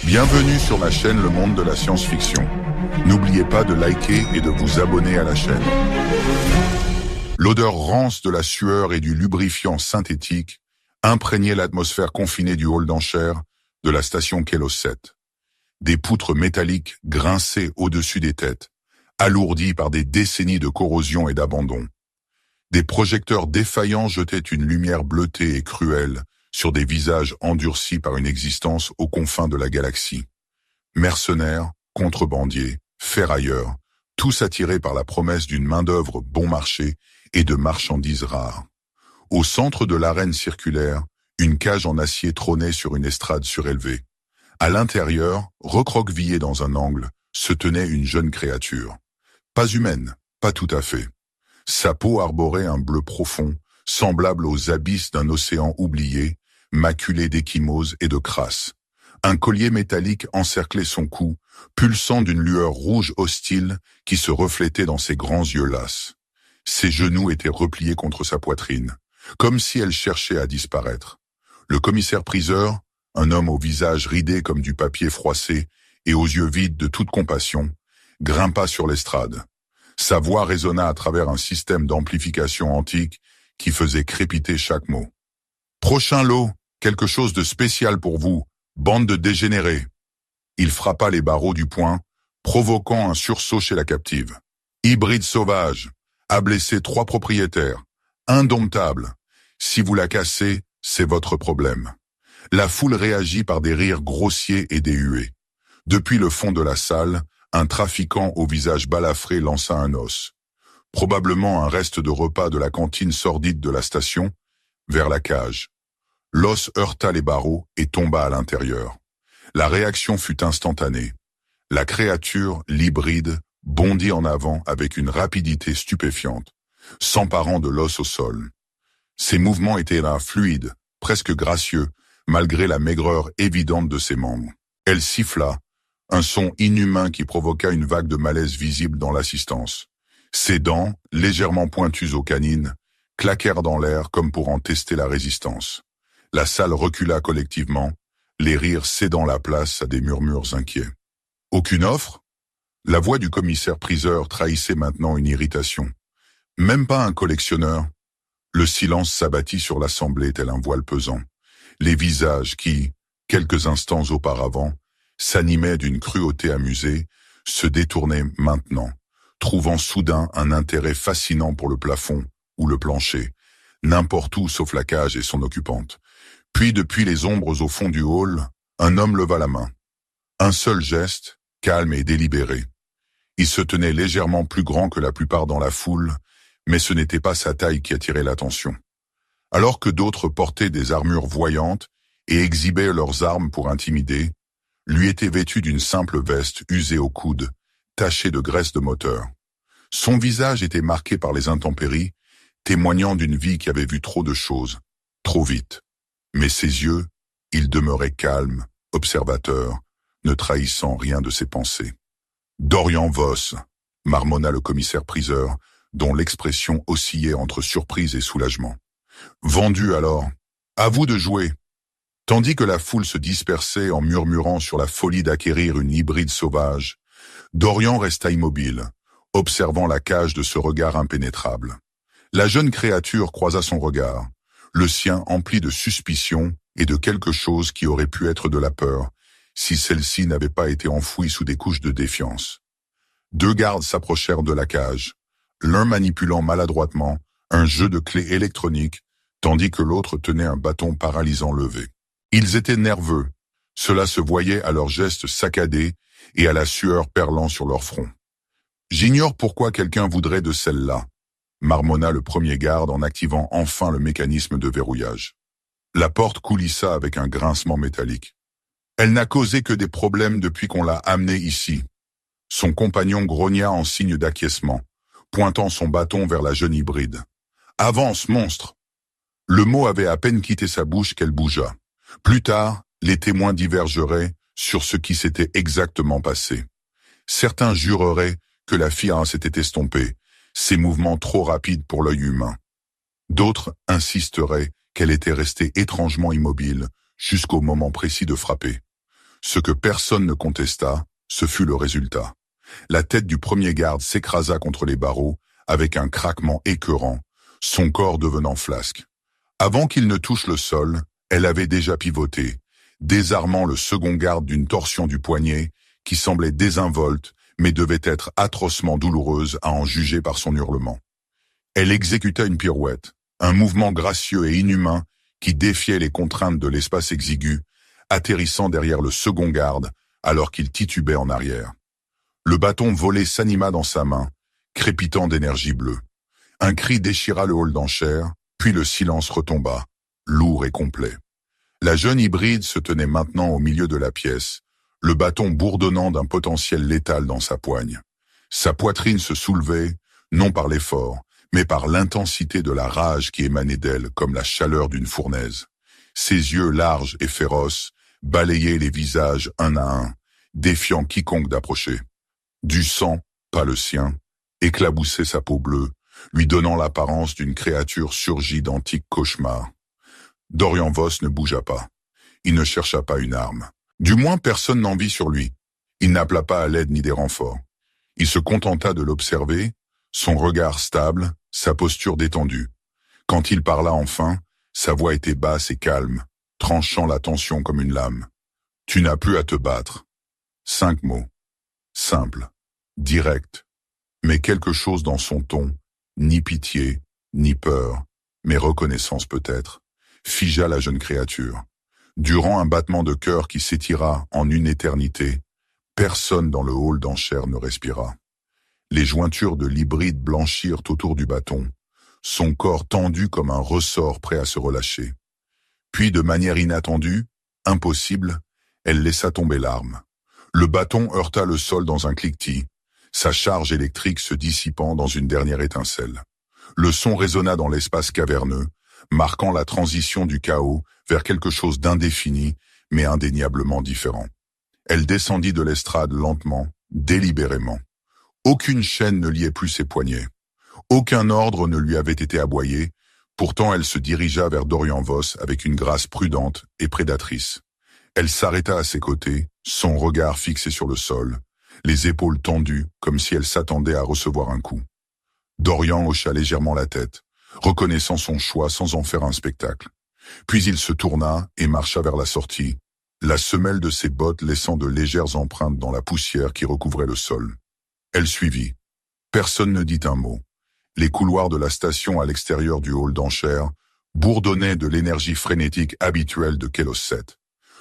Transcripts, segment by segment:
Bienvenue sur ma chaîne Le Monde de la Science-Fiction. N'oubliez pas de liker et de vous abonner à la chaîne. L'odeur rance de la sueur et du lubrifiant synthétique imprégnait l'atmosphère confinée du hall d'enchères de la station Kelos 7. Des poutres métalliques grinçaient au-dessus des têtes, alourdies par des décennies de corrosion et d'abandon. Des projecteurs défaillants jetaient une lumière bleutée et cruelle sur des visages endurcis par une existence aux confins de la galaxie. Mercenaires, contrebandiers, ferrailleurs, tous attirés par la promesse d'une main-d'œuvre bon marché et de marchandises rares. Au centre de l'arène circulaire, une cage en acier trônait sur une estrade surélevée. À l'intérieur, recroquevillée dans un angle, se tenait une jeune créature. Pas humaine, pas tout à fait. Sa peau arborait un bleu profond, semblable aux abysses d'un océan oublié, maculé d'échymoses et de crasses. Un collier métallique encerclait son cou, pulsant d'une lueur rouge hostile qui se reflétait dans ses grands yeux lasses. Ses genoux étaient repliés contre sa poitrine, comme si elle cherchait à disparaître. Le commissaire-priseur, un homme au visage ridé comme du papier froissé et aux yeux vides de toute compassion, grimpa sur l'estrade. Sa voix résonna à travers un système d'amplification antique qui faisait crépiter chaque mot. « Prochain lot, quelque chose de spécial pour vous, bande de dégénérés !» Il frappa les barreaux du poing, provoquant un sursaut chez la captive. « Hybride sauvage, a blessé 3 propriétaires, indomptable. Si vous la cassez, c'est votre problème. » La foule réagit par des rires grossiers et des huées. Depuis le fond de la salle, un trafiquant au visage balafré lança un os, probablement un reste de repas de la cantine sordide de la station, vers la cage. L'os heurta les barreaux et tomba à l'intérieur. La réaction fut instantanée. La créature, l'hybride, bondit en avant avec une rapidité stupéfiante, s'emparant de l'os au sol. Ses mouvements étaient là, fluides, presque gracieux, malgré la maigreur évidente de ses membres. Elle siffla, un son inhumain qui provoqua une vague de malaise visible dans l'assistance. Ses dents, légèrement pointues aux canines, claquèrent dans l'air comme pour en tester la résistance. La salle recula collectivement, les rires cédant la place à des murmures inquiets. « Aucune offre ?» La voix du commissaire-priseur trahissait maintenant une irritation. « Même pas un collectionneur ?» Le silence s'abattit sur l'assemblée tel un voile pesant. Les visages qui, quelques instants auparavant, s'animaient d'une cruauté amusée, se détournaient maintenant, trouvant soudain un intérêt fascinant pour le plafond ou le plancher, n'importe où sauf la cage et son occupante. Puis, depuis les ombres au fond du hall, un homme leva la main. Un seul geste, calme et délibéré. Il se tenait légèrement plus grand que la plupart dans la foule, mais ce n'était pas sa taille qui attirait l'attention. Alors que d'autres portaient des armures voyantes et exhibaient leurs armes pour intimider, lui était vêtu d'une simple veste usée au coude, tachée de graisse de moteur. Son visage était marqué par les intempéries, témoignant d'une vie qui avait vu trop de choses, trop vite. Mais ses yeux, ils demeuraient calmes, observateurs, ne trahissant rien de ses pensées. « Dorian Voss », marmonna le commissaire-priseur, dont l'expression oscillait entre surprise et soulagement. « Vendu alors, à vous de jouer !» Tandis que la foule se dispersait en murmurant sur la folie d'acquérir une hybride sauvage, Dorian resta immobile, observant la cage de ce regard impénétrable. La jeune créature croisa son regard, le sien empli de suspicion et de quelque chose qui aurait pu être de la peur, si celle-ci n'avait pas été enfouie sous des couches de défiance. 2 gardes s'approchèrent de la cage, l'un manipulant maladroitement un jeu de clés électroniques, tandis que l'autre tenait un bâton paralysant levé. Ils étaient nerveux, cela se voyait à leurs gestes saccadés et à la sueur perlant sur leur front. « J'ignore pourquoi quelqu'un voudrait de celle-là », marmonna le premier garde en activant enfin le mécanisme de verrouillage. La porte coulissa avec un grincement métallique. « Elle n'a causé que des problèmes depuis qu'on l'a amenée ici. » Son compagnon grogna en signe d'acquiescement, pointant son bâton vers la jeune hybride. « Avance, monstre !» Le mot avait à peine quitté sa bouche qu'elle bougea. Plus tard, les témoins divergeraient sur ce qui s'était exactement passé. Certains jureraient que la fille s'était estompée, ses mouvements trop rapides pour l'œil humain. D'autres insisteraient qu'elle était restée étrangement immobile jusqu'au moment précis de frapper. Ce que personne ne contesta, ce fut le résultat. La tête du premier garde s'écrasa contre les barreaux avec un craquement écœurant, son corps devenant flasque. Avant qu'il ne touche le sol, elle avait déjà pivoté, désarmant le second garde d'une torsion du poignet qui semblait désinvolte mais devait être atrocement douloureuse à en juger par son hurlement. Elle exécuta une pirouette, un mouvement gracieux et inhumain qui défiait les contraintes de l'espace exigu, atterrissant derrière le second garde alors qu'il titubait en arrière. Le bâton volé s'anima dans sa main, crépitant d'énergie bleue. Un cri déchira le hall d'enchères, puis le silence retomba, lourd et complet. La jeune hybride se tenait maintenant au milieu de la pièce, le bâton bourdonnant d'un potentiel létal dans sa poigne. Sa poitrine se soulevait, non par l'effort, mais par l'intensité de la rage qui émanait d'elle comme la chaleur d'une fournaise. Ses yeux larges et féroces balayaient les visages un à un, défiant quiconque d'approcher. Du sang, pas le sien, éclaboussait sa peau bleue, lui donnant l'apparence d'une créature surgie d'antiques cauchemars. Dorian Voss ne bougea pas. Il ne chercha pas une arme. Du moins personne n'en vit sur lui. Il n'appela pas à l'aide ni des renforts. Il se contenta de l'observer, son regard stable, sa posture détendue. Quand il parla enfin, sa voix était basse et calme, tranchant la tension comme une lame. « Tu n'as plus à te battre. » 5 mots. Simple, direct, mais quelque chose dans son ton, ni pitié, ni peur, mais reconnaissance peut-être, figea la jeune créature. Durant un battement de cœur qui s'étira en une éternité, personne dans le hall d'enchères ne respira. Les jointures de l'hybride blanchirent autour du bâton, son corps tendu comme un ressort prêt à se relâcher. Puis, de manière inattendue, impossible, elle laissa tomber l'arme. Le bâton heurta le sol dans un cliquetis, sa charge électrique se dissipant dans une dernière étincelle. Le son résonna dans l'espace caverneux, marquant la transition du chaos vers quelque chose d'indéfini, mais indéniablement différent. Elle descendit de l'estrade lentement, délibérément. Aucune chaîne ne liait plus ses poignets. Aucun ordre ne lui avait été aboyé, pourtant elle se dirigea vers Dorian Voss avec une grâce prudente et prédatrice. Elle s'arrêta à ses côtés, son regard fixé sur le sol, les épaules tendues comme si elle s'attendait à recevoir un coup. Dorian hocha légèrement la tête, reconnaissant son choix sans en faire un spectacle. Puis il se tourna et marcha vers la sortie, la semelle de ses bottes laissant de légères empreintes dans la poussière qui recouvrait le sol. Elle suivit. Personne ne dit un mot. Les couloirs de la station à l'extérieur du hall d'enchères bourdonnaient de l'énergie frénétique habituelle de Kelos 7.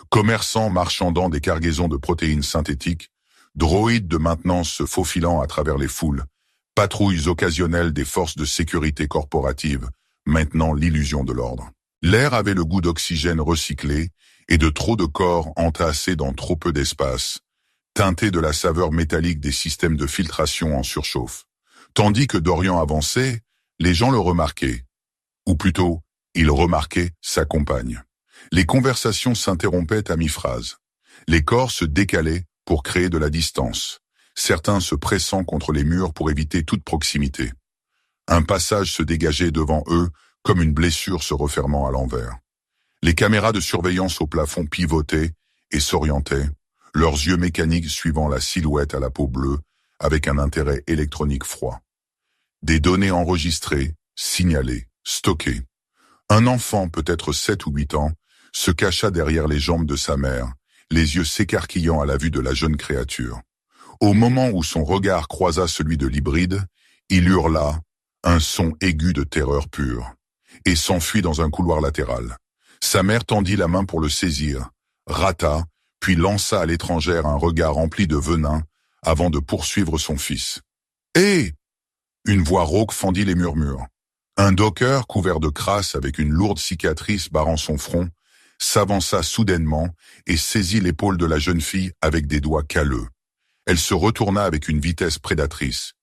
Commerçants marchandant des cargaisons de protéines synthétiques, droïdes de maintenance se faufilant à travers les foules, patrouilles occasionnelles des forces de sécurité corporatives, maintenant l'illusion de l'ordre. L'air avait le goût d'oxygène recyclé et de trop de corps entassés dans trop peu d'espace, teinté de la saveur métallique des systèmes de filtration en surchauffe. Tandis que Dorian avançait, les gens le remarquaient. Ou plutôt, il remarquait sa compagne. Les conversations s'interrompaient à mi-phrase. Les corps se décalaient pour créer de la distance, certains se pressant contre les murs pour éviter toute proximité. Un passage se dégageait devant eux comme une blessure se refermant à l'envers. Les caméras de surveillance au plafond pivotaient et s'orientaient, leurs yeux mécaniques suivant la silhouette à la peau bleue avec un intérêt électronique froid. Des données enregistrées, signalées, stockées. Un enfant, peut-être 7 ou 8 ans, se cacha derrière les jambes de sa mère, les yeux s'écarquillant à la vue de la jeune créature. Au moment où son regard croisa celui de l'hybride, il hurla, un son aigu de terreur pure, et s'enfuit dans un couloir latéral. Sa mère tendit la main pour le saisir, rata, puis lança à l'étrangère un regard rempli de venin avant de poursuivre son fils. « Hé !» Une voix rauque fendit les murmures. Un docker couvert de crasse avec une lourde cicatrice barrant son front s'avança soudainement et saisit l'épaule de la jeune fille avec des doigts calleux. Elle se retourna avec une vitesse prédatrice.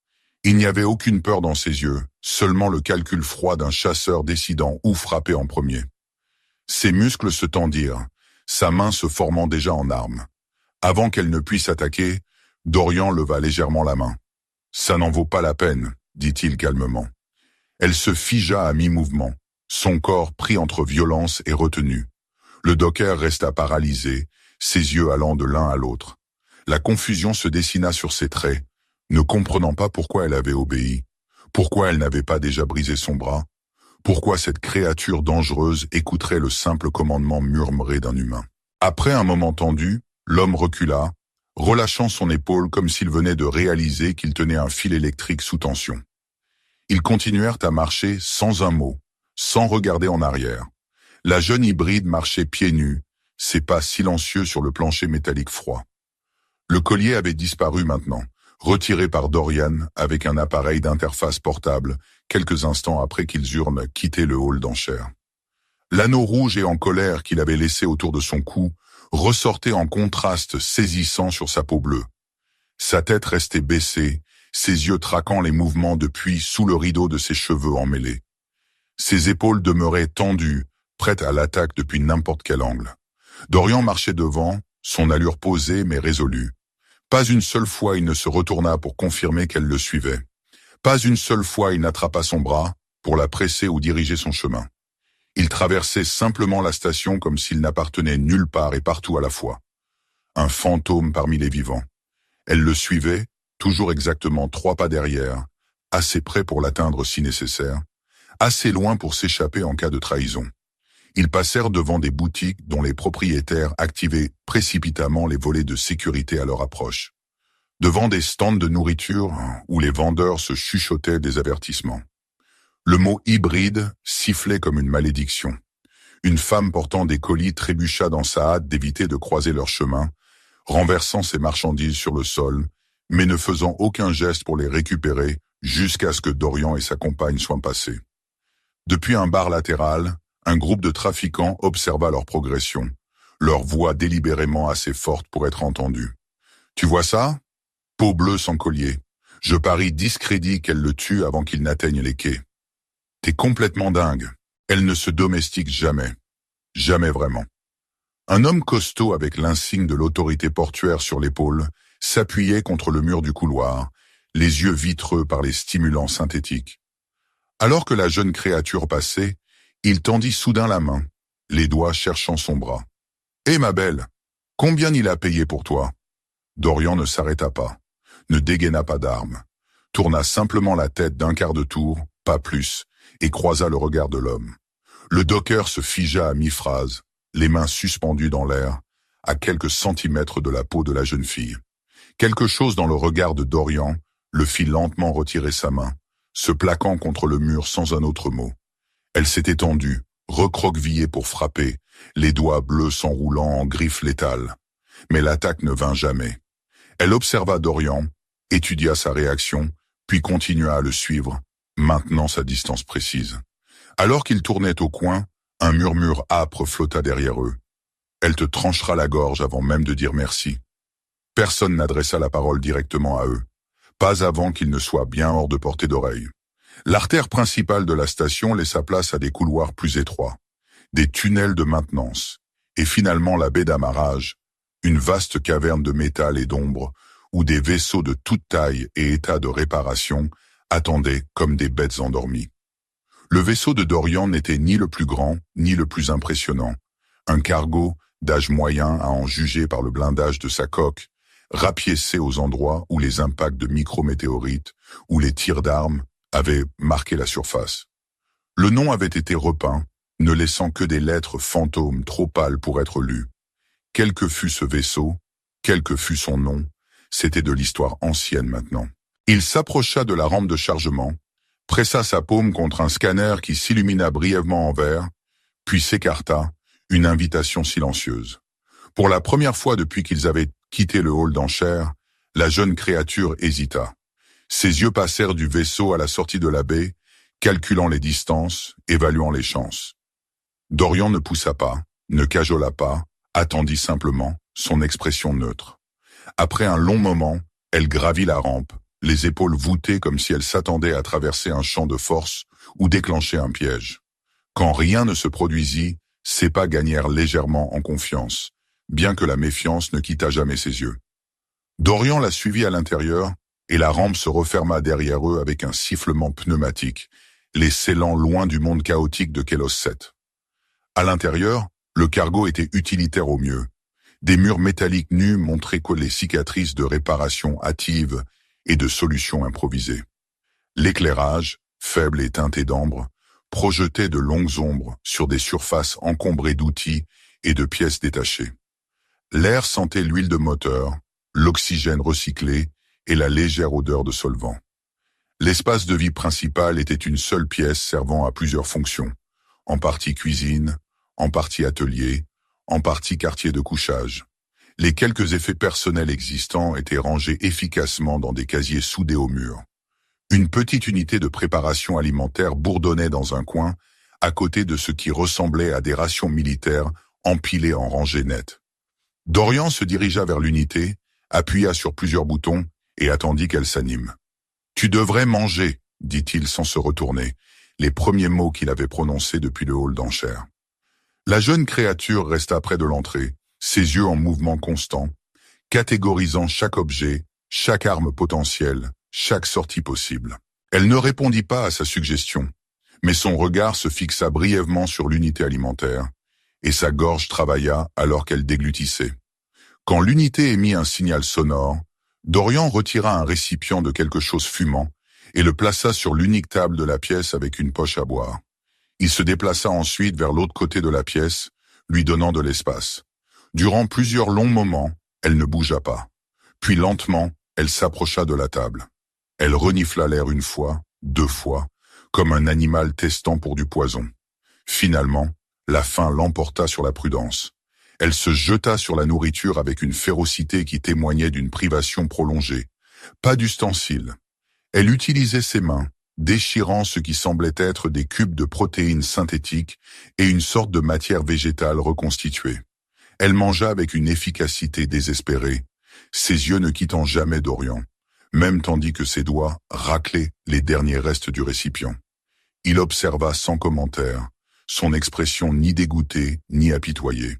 Il n'y avait aucune peur dans ses yeux, seulement le calcul froid d'un chasseur décidant où frapper en premier. Ses muscles se tendirent, sa main se formant déjà en arme. Avant qu'elle ne puisse attaquer, Dorian leva légèrement la main. « Ça n'en vaut pas la peine », dit-il calmement. Elle se figea à mi-mouvement, son corps pris entre violence et retenue. Le docker resta paralysé, ses yeux allant de l'un à l'autre. La confusion se dessina sur ses traits, ne comprenant pas pourquoi elle avait obéi, pourquoi elle n'avait pas déjà brisé son bras, pourquoi cette créature dangereuse écouterait le simple commandement murmuré d'un humain. Après un moment tendu, l'homme recula, relâchant son épaule comme s'il venait de réaliser qu'il tenait un fil électrique sous tension. Ils continuèrent à marcher sans un mot, sans regarder en arrière. La jeune hybride marchait pieds nus, ses pas silencieux sur le plancher métallique froid. Le collier avait disparu maintenant, retiré par Dorian avec un appareil d'interface portable, quelques instants après qu'ils eurent quitté le hall d'enchères. L'anneau rouge et en colère qu'il avait laissé autour de son cou ressortait en contraste saisissant sur sa peau bleue. Sa tête restait baissée, ses yeux traquant les mouvements depuis sous le rideau de ses cheveux emmêlés. Ses épaules demeuraient tendues, prêtes à l'attaque depuis n'importe quel angle. Dorian marchait devant, son allure posée mais résolue. Pas une seule fois il ne se retourna pour confirmer qu'elle le suivait. Pas une seule fois il n'attrapa son bras pour la presser ou diriger son chemin. Il traversait simplement la station comme s'il n'appartenait nulle part et partout à la fois. Un fantôme parmi les vivants. Elle le suivait, toujours exactement 3 pas derrière, assez près pour l'atteindre si nécessaire, assez loin pour s'échapper en cas de trahison. Ils passèrent devant des boutiques dont les propriétaires activaient précipitamment les volets de sécurité à leur approche. Devant des stands de nourriture où les vendeurs se chuchotaient des avertissements. Le mot hybride sifflait comme une malédiction. Une femme portant des colis trébucha dans sa hâte d'éviter de croiser leur chemin, renversant ses marchandises sur le sol, mais ne faisant aucun geste pour les récupérer jusqu'à ce que Dorian et sa compagne soient passés. Depuis un bar latéral, un groupe de trafiquants observa leur progression, leur voix délibérément assez forte pour être entendue. « Tu vois ça? Peau bleue sans collier. Je parie 10 crédits qu'elle le tue avant qu'il n'atteigne les quais. T'es complètement dingue. Elle ne se domestique jamais. Jamais vraiment. » Un homme costaud avec l'insigne de l'autorité portuaire sur l'épaule s'appuyait contre le mur du couloir, les yeux vitreux par les stimulants synthétiques. Alors que la jeune créature passait, il tendit soudain la main, les doigts cherchant son bras. « Hé, ma belle, combien il a payé pour toi ?» Dorian ne s'arrêta pas, ne dégaina pas d'arme, tourna simplement la tête d'un quart de tour, pas plus, et croisa le regard de l'homme. Le docker se figea à mi-phrase, les mains suspendues dans l'air, à quelques centimètres de la peau de la jeune fille. Quelque chose dans le regard de Dorian le fit lentement retirer sa main, se plaquant contre le mur sans un autre mot. Elle s'était tendue, recroquevillée pour frapper, les doigts bleus s'enroulant en griffes létales. Mais l'attaque ne vint jamais. Elle observa Dorian, étudia sa réaction, puis continua à le suivre, maintenant sa distance précise. Alors qu'ils tournaient au coin, un murmure âpre flotta derrière eux. « Elle te tranchera la gorge avant même de dire merci. » Personne n'adressa la parole directement à eux, pas avant qu'ils ne soient bien hors de portée d'oreille. L'artère principale de la station laissa place à des couloirs plus étroits, des tunnels de maintenance, et finalement la baie d'amarrage, une vaste caverne de métal et d'ombre, où des vaisseaux de toute taille et état de réparation attendaient comme des bêtes endormies. Le vaisseau de Dorian n'était ni le plus grand, ni le plus impressionnant. Un cargo, d'âge moyen à en juger par le blindage de sa coque, rapiécé aux endroits où les impacts de micrométéorites ou les tirs d'armes avaient marqué la surface. Le nom avait été repeint, ne laissant que des lettres fantômes trop pâles pour être lues. Quel que fût ce vaisseau, quel que fût son nom, c'était de l'histoire ancienne maintenant. Il s'approcha de la rampe de chargement, pressa sa paume contre un scanner qui s'illumina brièvement en vert, puis s'écarta, une invitation silencieuse. Pour la première fois depuis qu'ils avaient quitté le hall d'enchères, la jeune créature hésita. Ses yeux passèrent du vaisseau à la sortie de la baie, calculant les distances, évaluant les chances. Dorian ne poussa pas, ne cajola pas, attendit simplement, son expression neutre. Après un long moment, elle gravit la rampe, les épaules voûtées comme si elle s'attendait à traverser un champ de force ou déclencher un piège. Quand rien ne se produisit, ses pas gagnèrent légèrement en confiance, bien que la méfiance ne quittât jamais ses yeux. Dorian la suivit à l'intérieur, et la rampe se referma derrière eux avec un sifflement pneumatique, les scellant loin du monde chaotique de Kelos 7. À l'intérieur, le cargo était utilitaire au mieux. Des murs métalliques nus montraient que les cicatrices de réparation hâtive et de solutions improvisées. L'éclairage, faible et teinté d'ambre, projetait de longues ombres sur des surfaces encombrées d'outils et de pièces détachées. L'air sentait l'huile de moteur, l'oxygène recyclé et la légère odeur de solvant. L'espace de vie principal était une seule pièce servant à plusieurs fonctions, en partie cuisine, en partie atelier, en partie quartier de couchage. Les quelques effets personnels existants étaient rangés efficacement dans des casiers soudés au mur. Une petite unité de préparation alimentaire bourdonnait dans un coin, à côté de ce qui ressemblait à des rations militaires empilées en rangées nettes. Dorian se dirigea vers l'unité, appuya sur plusieurs boutons et attendit qu'elle s'anime. « Tu devrais manger », dit-il sans se retourner, les premiers mots qu'il avait prononcés depuis le hall d'enchères. La jeune créature resta près de l'entrée, ses yeux en mouvement constant, catégorisant chaque objet, chaque arme potentielle, chaque sortie possible. Elle ne répondit pas à sa suggestion, mais son regard se fixa brièvement sur l'unité alimentaire, et sa gorge travailla alors qu'elle déglutissait. Quand l'unité émit un signal sonore, Dorian retira un récipient de quelque chose fumant et le plaça sur l'unique table de la pièce avec une poche à boire. Il se déplaça ensuite vers l'autre côté de la pièce, lui donnant de l'espace. Durant plusieurs longs moments, elle ne bougea pas. Puis lentement, elle s'approcha de la table. Elle renifla l'air une fois, 2 fois, comme un animal testant pour du poison. Finalement, la faim l'emporta sur la prudence. Elle se jeta sur la nourriture avec une férocité qui témoignait d'une privation prolongée. Pas d'ustensiles. Elle utilisait ses mains, déchirant ce qui semblait être des cubes de protéines synthétiques et une sorte de matière végétale reconstituée. Elle mangea avec une efficacité désespérée, ses yeux ne quittant jamais Dorian, même tandis que ses doigts raclaient les derniers restes du récipient. Il observa sans commentaire, son expression ni dégoûtée ni apitoyée.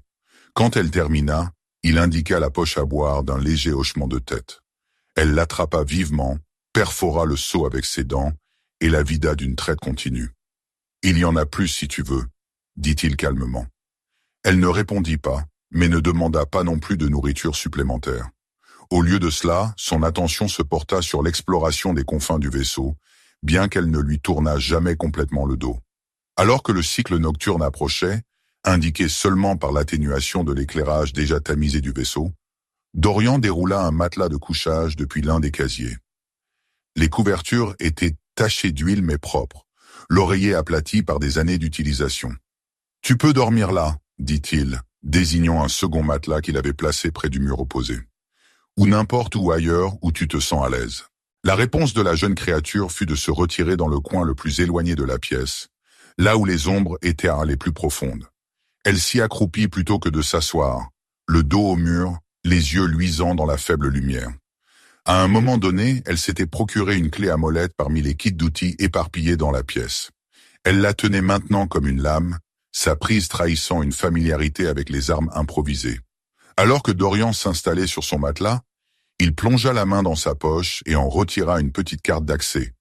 Quand elle termina, il indiqua la poche à boire d'un léger hochement de tête. Elle l'attrapa vivement, perfora le seau avec ses dents et la vida d'une traite continue. « Il y en a plus si tu veux », dit-il calmement. Elle ne répondit pas, mais ne demanda pas non plus de nourriture supplémentaire. Au lieu de cela, son attention se porta sur l'exploration des confins du vaisseau, bien qu'elle ne lui tournât jamais complètement le dos. Alors que le cycle nocturne approchait, indiqué seulement par l'atténuation de l'éclairage déjà tamisé du vaisseau, Dorian déroula un matelas de couchage depuis l'un des casiers. Les couvertures étaient tachées d'huile mais propres, l'oreiller aplati par des années d'utilisation. « Tu peux dormir là », dit-il, désignant un second matelas qu'il avait placé près du mur opposé. « Ou n'importe où ailleurs où tu te sens à l'aise. » La réponse de la jeune créature fut de se retirer dans le coin le plus éloigné de la pièce, là où les ombres étaient les plus profondes. Elle s'y accroupit plutôt que de s'asseoir, le dos au mur, les yeux luisants dans la faible lumière. À un moment donné, elle s'était procuré une clé à molette parmi les kits d'outils éparpillés dans la pièce. Elle la tenait maintenant comme une lame, sa prise trahissant une familiarité avec les armes improvisées. Alors que Dorian s'installait sur son matelas, il plongea la main dans sa poche et en retira une petite carte d'accès,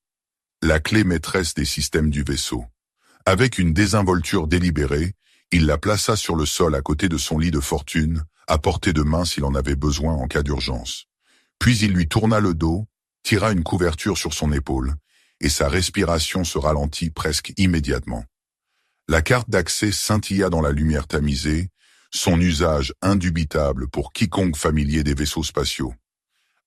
la clé maîtresse des systèmes du vaisseau. Avec une désinvolture délibérée, il la plaça sur le sol à côté de son lit de fortune, à portée de main s'il en avait besoin en cas d'urgence. Puis il lui tourna le dos, tira une couverture sur son épaule, et sa respiration se ralentit presque immédiatement. La carte d'accès scintilla dans la lumière tamisée, son usage indubitable pour quiconque familier des vaisseaux spatiaux.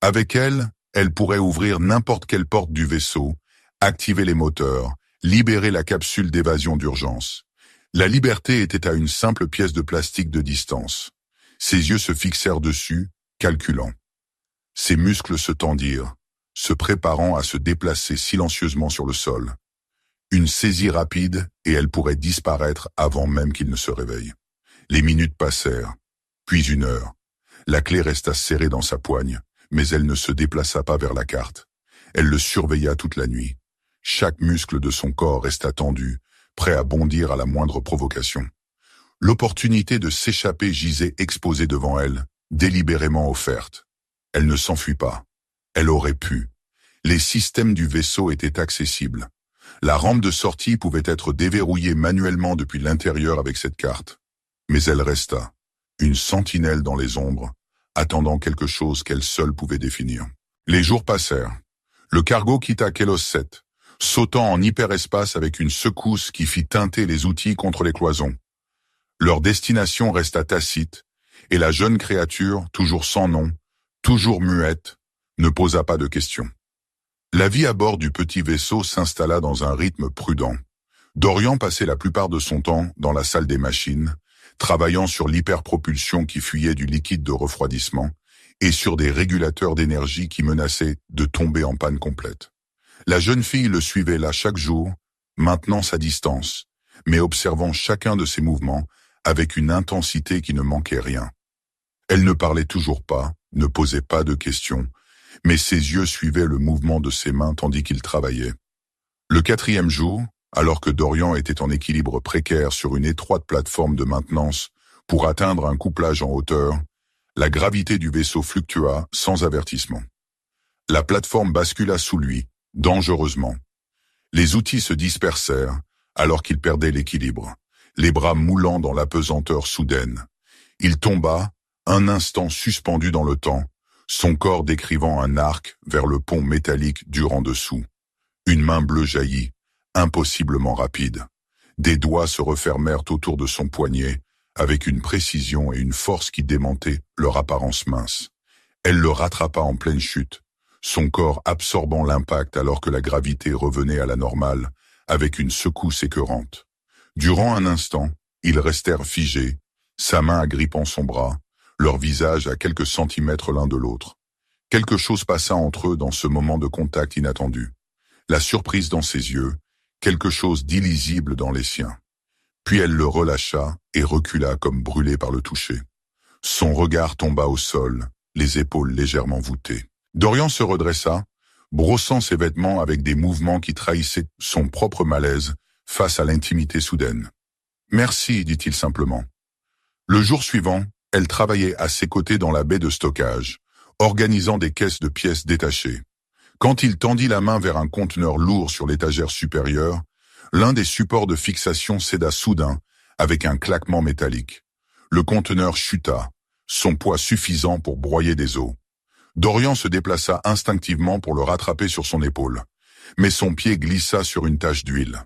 Avec elle, elle pourrait ouvrir n'importe quelle porte du vaisseau, activer les moteurs, libérer la capsule d'évasion d'urgence. La liberté était à une simple pièce de plastique de distance. Ses yeux se fixèrent dessus, calculant. Ses muscles se tendirent, se préparant à se déplacer silencieusement sur le sol. Une saisie rapide et elle pourrait disparaître avant même qu'il ne se réveille. Les minutes passèrent, puis 1 heure. La clé resta serrée dans sa poigne, mais elle ne se déplaça pas vers la carte. Elle le surveilla toute la nuit. Chaque muscle de son corps resta tendu, prêt à bondir à la moindre provocation. L'opportunité de s'échapper gisait exposée devant elle, délibérément offerte. Elle ne s'enfuit pas. Elle aurait pu. Les systèmes du vaisseau étaient accessibles. La rampe de sortie pouvait être déverrouillée manuellement depuis l'intérieur avec cette carte. Mais elle resta. une sentinelle dans les ombres, attendant quelque chose qu'elle seule pouvait définir. Les jours passèrent. Le cargo quitta Kelos 7, sautant en hyperespace avec une secousse qui fit teinter les outils contre les cloisons. Leur destination resta tacite, et la jeune créature, toujours sans nom, toujours muette, ne posa pas de questions. La vie à bord du petit vaisseau s'installa dans un rythme prudent. Dorian passait la plupart de son temps dans la salle des machines, travaillant sur l'hyperpropulsion qui fuyait du liquide de refroidissement et sur des régulateurs d'énergie qui menaçaient de tomber en panne complète. La jeune fille le suivait là chaque jour, maintenant sa distance, mais observant chacun de ses mouvements avec une intensité qui ne manquait rien. Elle ne parlait toujours pas, ne posait pas de questions, mais ses yeux suivaient le mouvement de ses mains tandis qu'il travaillait. Le 4e jour, alors que Dorian était en équilibre précaire sur une étroite plateforme de maintenance pour atteindre un couplage en hauteur, la gravité du vaisseau fluctua sans avertissement. La plateforme bascula sous lui, dangereusement. Les outils se dispersèrent alors qu'il perdait l'équilibre, les bras moulant dans l'apesanteur soudaine. Il tomba, un instant suspendu dans le temps, son corps décrivant un arc vers le pont métallique dur en dessous. Une main bleue jaillit, impossiblement rapide. Des doigts se refermèrent autour de son poignet, avec une précision et une force qui démentaient leur apparence mince. Elle le rattrapa en pleine chute, son corps absorbant l'impact alors que la gravité revenait à la normale, avec une secousse écœurante. Durant un instant, ils restèrent figés, sa main agrippant son bras, leur visage à quelques centimètres l'un de l'autre. Quelque chose passa entre eux dans ce moment de contact inattendu. La surprise dans ses yeux, quelque chose d'illisible dans les siens. Puis elle le relâcha et recula comme brûlée par le toucher. Son regard tomba au sol, les épaules légèrement voûtées. Dorian se redressa, brossant ses vêtements avec des mouvements qui trahissaient son propre malaise face à l'intimité soudaine. « Merci », dit-il simplement. Le jour suivant, elle travaillait à ses côtés dans la baie de stockage, organisant des caisses de pièces détachées. Quand il tendit la main vers un conteneur lourd sur l'étagère supérieure, l'un des supports de fixation céda soudain, avec un claquement métallique. Le conteneur chuta, son poids suffisant pour broyer des os. Dorian se déplaça instinctivement pour le rattraper sur son épaule, mais son pied glissa sur une tache d'huile.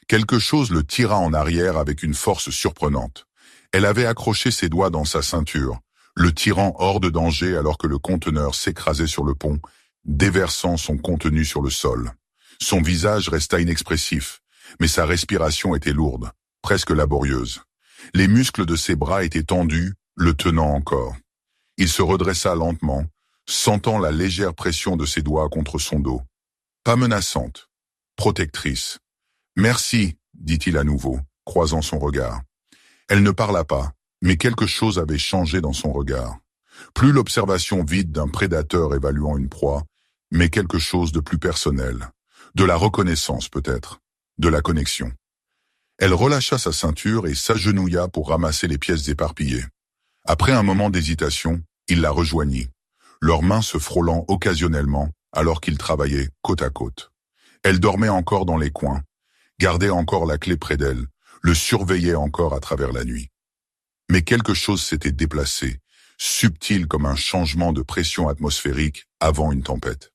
Quelque chose le tira en arrière avec une force surprenante. Elle avait accroché ses doigts dans sa ceinture, le tirant hors de danger alors que le conteneur s'écrasait sur le pont, déversant son contenu sur le sol. Son visage resta inexpressif, mais sa respiration était lourde, presque laborieuse. Les muscles de ses bras étaient tendus, le tenant encore. Il se redressa lentement, sentant la légère pression de ses doigts contre son dos. Pas menaçante, protectrice. « Merci », dit-il à nouveau, croisant son regard. Elle ne parla pas, mais quelque chose avait changé dans son regard. Plus l'observation vide d'un prédateur évaluant une proie, mais quelque chose de plus personnel. De la reconnaissance peut-être, de la connexion. Elle relâcha sa ceinture et s'agenouilla pour ramasser les pièces éparpillées. Après un moment d'hésitation, il la rejoignit, leurs mains se frôlant occasionnellement alors qu'ils travaillaient côte à côte. Elle dormait encore dans les coins, gardait encore la clé près d'elle, le surveillait encore à travers la nuit. Mais quelque chose s'était déplacé, subtil comme un changement de pression atmosphérique avant une tempête.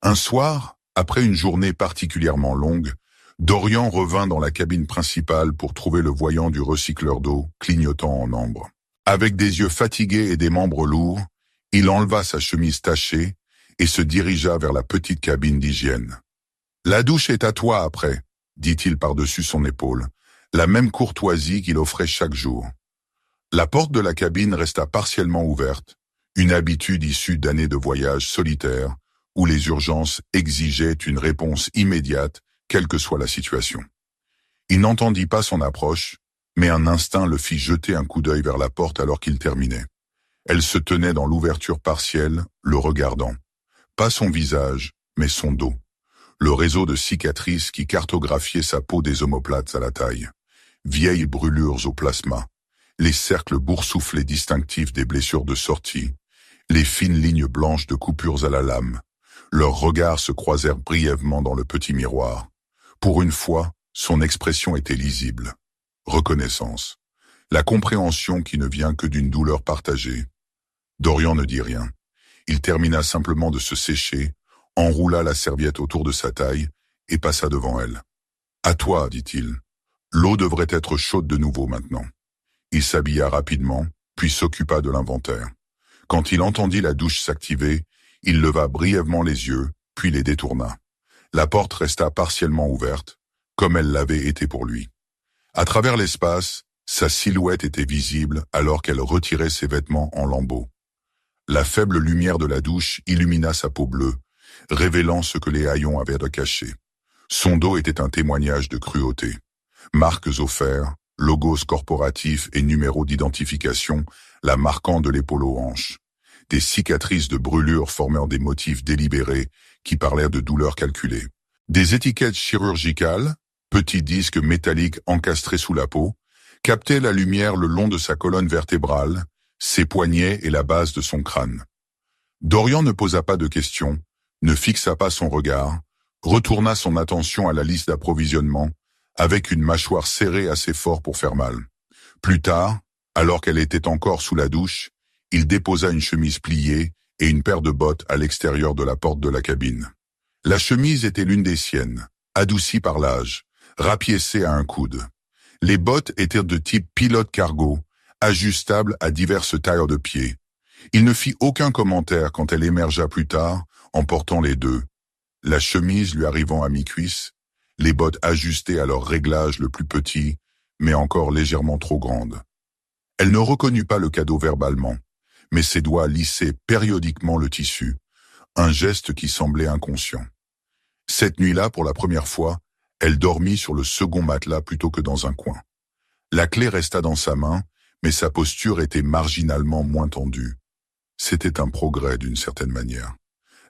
Un soir, après une journée particulièrement longue, Dorian revint dans la cabine principale pour trouver le voyant du recycleur d'eau clignotant en ambre. Avec des yeux fatigués et des membres lourds, il enleva sa chemise tachée et se dirigea vers la petite cabine d'hygiène. « La douche est à toi après », dit-il par-dessus son épaule, la même courtoisie qu'il offrait chaque jour. La porte de la cabine resta partiellement ouverte, une habitude issue d'années de voyages solitaires où les urgences exigeaient une réponse immédiate, quelle que soit la situation. Il n'entendit pas son approche, mais un instinct le fit jeter un coup d'œil vers la porte alors qu'il terminait. Elle se tenait dans l'ouverture partielle, le regardant. Pas son visage, mais son dos. Le réseau de cicatrices qui cartographiait sa peau des omoplates à la taille. Vieilles brûlures au plasma. Les cercles boursouflés distinctifs des blessures de sortie. Les fines lignes blanches de coupures à la lame. Leurs regards se croisèrent brièvement dans le petit miroir. Pour une fois, son expression était lisible. Reconnaissance. La compréhension qui ne vient que d'une douleur partagée. Dorian ne dit rien. Il termina simplement de se sécher, enroula la serviette autour de sa taille et passa devant elle. « À toi, dit-il. L'eau devrait être chaude de nouveau maintenant. » Il s'habilla rapidement, puis s'occupa de l'inventaire. Quand il entendit la douche s'activer, il leva brièvement les yeux, puis les détourna. La porte resta partiellement ouverte, comme elle l'avait été pour lui. À travers l'espace, sa silhouette était visible alors qu'elle retirait ses vêtements en lambeaux. La faible lumière de la douche illumina sa peau bleue, révélant ce que les haillons avaient de caché. Son dos était un témoignage de cruauté. Marques au fer, logos corporatifs et numéros d'identification la marquant de l'épaule aux hanches. Des cicatrices de brûlures formant des motifs délibérés qui parlaient de douleurs calculées. Des étiquettes chirurgicales, petits disques métalliques encastrés sous la peau, captaient la lumière le long de sa colonne vertébrale, ses poignets et la base de son crâne. Dorian ne posa pas de questions, ne fixa pas son regard, retourna son attention à la liste d'approvisionnement, avec une mâchoire serrée assez fort pour faire mal. Plus tard, alors qu'elle était encore sous la douche, il déposa une chemise pliée et une paire de bottes à l'extérieur de la porte de la cabine. La chemise était l'une des siennes, adoucie par l'âge, rapiécée à un coude. Les bottes étaient de type pilote cargo, ajustables à diverses tailles de pieds. Il ne fit aucun commentaire quand elle émergea plus tard, en portant les deux, la chemise lui arrivant à mi-cuisse, les bottes ajustées à leur réglage le plus petit, mais encore légèrement trop grandes. Elle ne reconnut pas le cadeau verbalement, mais ses doigts lissaient périodiquement le tissu, un geste qui semblait inconscient. Cette nuit-là, pour la première fois, elle dormit sur le second matelas plutôt que dans un coin. La clé resta dans sa main, mais sa posture était marginalement moins tendue. C'était un progrès d'une certaine manière.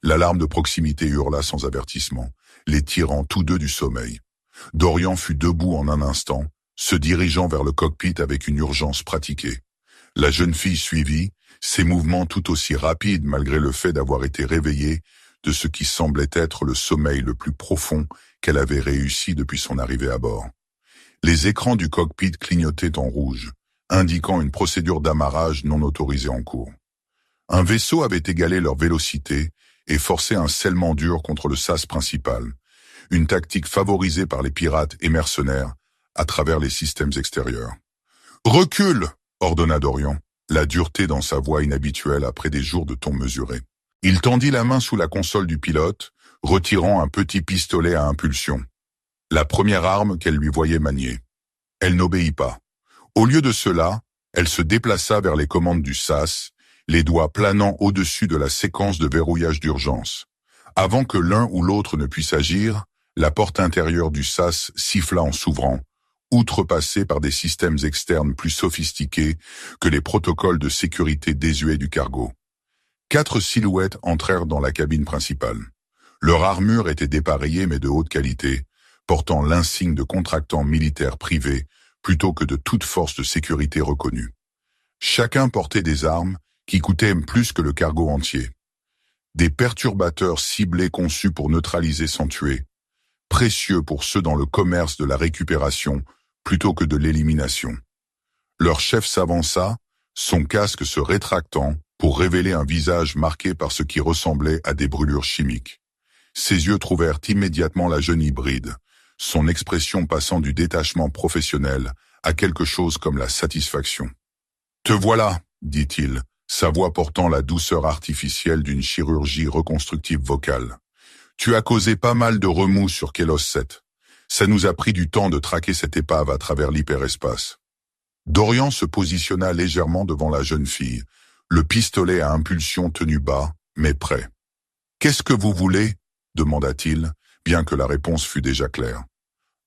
L'alarme de proximité hurla sans avertissement, les tirant tous deux du sommeil. Dorian fut debout en un instant, se dirigeant vers le cockpit avec une urgence pratiquée. La jeune fille suivit, ses mouvements tout aussi rapides malgré le fait d'avoir été réveillée de ce qui semblait être le sommeil le plus profond qu'elle avait réussi depuis son arrivée à bord. Les écrans du cockpit clignotaient en rouge, indiquant une procédure d'amarrage non autorisée en cours. Un vaisseau avait égalé leur vélocité et forcé un scellement dur contre le sas principal, une tactique favorisée par les pirates et mercenaires à travers les systèmes extérieurs. « Recule !» ordonna Dorian, la dureté dans sa voix inhabituelle après des jours de ton mesuré. Il tendit la main sous la console du pilote, retirant un petit pistolet à impulsion. La première arme qu'elle lui voyait manier. Elle n'obéit pas. Au lieu de cela, elle se déplaça vers les commandes du sas, les doigts planant au-dessus de la séquence de verrouillage d'urgence. Avant que l'un ou l'autre ne puisse agir, la porte intérieure du sas siffla en s'ouvrant, outrepassée par des systèmes externes plus sophistiqués que les protocoles de sécurité désuets du cargo. 4 silhouettes entrèrent dans la cabine principale. Leur armure était dépareillée mais de haute qualité, portant l'insigne de contractants militaires privés plutôt que de toute force de sécurité reconnue. Chacun portait des armes qui coûtaient plus que le cargo entier. Des perturbateurs ciblés conçus pour neutraliser sans tuer, précieux pour ceux dans le commerce de la récupération plutôt que de l'élimination. Leur chef s'avança, son casque se rétractant pour révéler un visage marqué par ce qui ressemblait à des brûlures chimiques. Ses yeux trouvèrent immédiatement la jeune hybride, son expression passant du détachement professionnel à quelque chose comme la satisfaction. « Te voilà », dit-il, sa voix portant la douceur artificielle d'une chirurgie reconstructive vocale. « Tu as causé pas mal de remous sur Kelos 7. Ça nous a pris du temps de traquer cette épave à travers l'hyperespace. » Dorian se positionna légèrement devant la jeune fille, le pistolet à impulsion tenu bas, mais prêt. « Qu'est-ce que vous voulez ?» demanda-t-il, bien que la réponse fût déjà claire.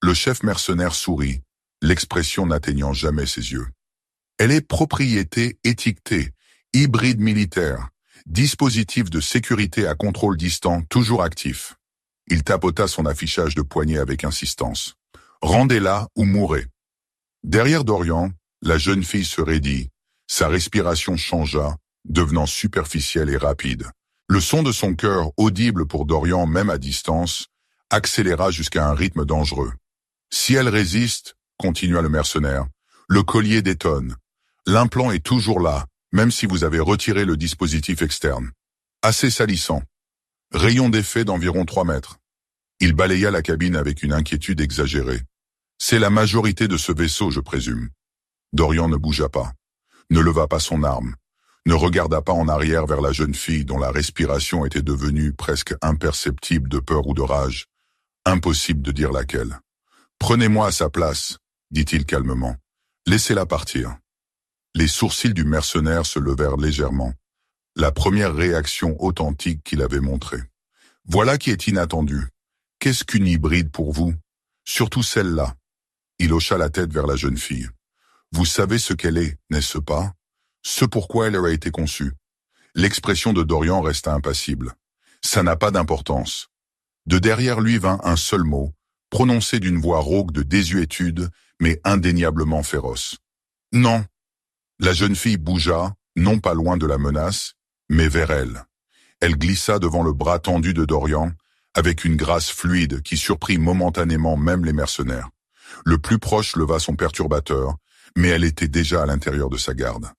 Le chef mercenaire sourit, l'expression n'atteignant jamais ses yeux. « Elle est propriété étiquetée, hybride militaire, dispositif de sécurité à contrôle distant toujours actif. » Il tapota son affichage de poignet avec insistance. « Rendez-la ou mourrez. » Derrière Dorian, la jeune fille se raidit. Sa respiration changea, devenant superficielle et rapide. Le son de son cœur, audible pour Dorian même à distance, accéléra jusqu'à un rythme dangereux. « Si elle résiste, » continua le mercenaire, Le collier détonne. L'implant est toujours là, même si vous avez retiré le dispositif externe. Assez salissant. Rayon d'effet d'environ 3 mètres. Il balaya la cabine avec une inquiétude exagérée. C'est la majorité de ce vaisseau, je présume. Dorian ne bougea pas, ne leva pas son arme, ne regarda pas en arrière vers la jeune fille dont la respiration était devenue presque imperceptible de peur ou de rage. Impossible de dire laquelle. « Prenez-moi à sa place », dit-il calmement. « Laissez-la partir. » Les sourcils du mercenaire se levèrent légèrement. La première réaction authentique qu'il avait montrée. « Voilà qui est inattendu. Qu'est-ce qu'une hybride pour vous? Surtout celle-là. » Il hocha la tête vers la jeune fille. « Vous savez ce qu'elle est, n'est-ce pas? Ce pourquoi elle a été conçue. » L'expression de Dorian resta impassible. « Ça n'a pas d'importance. » De derrière lui vint un seul mot, prononcé d'une voix rauque de désuétude, mais indéniablement féroce. « Non. » La jeune fille bougea, non pas loin de la menace, mais vers elle. Elle glissa devant le bras tendu de Dorian, avec une grâce fluide qui surprit momentanément même les mercenaires. Le plus proche leva son perturbateur, mais elle était déjà à l'intérieur de sa garde.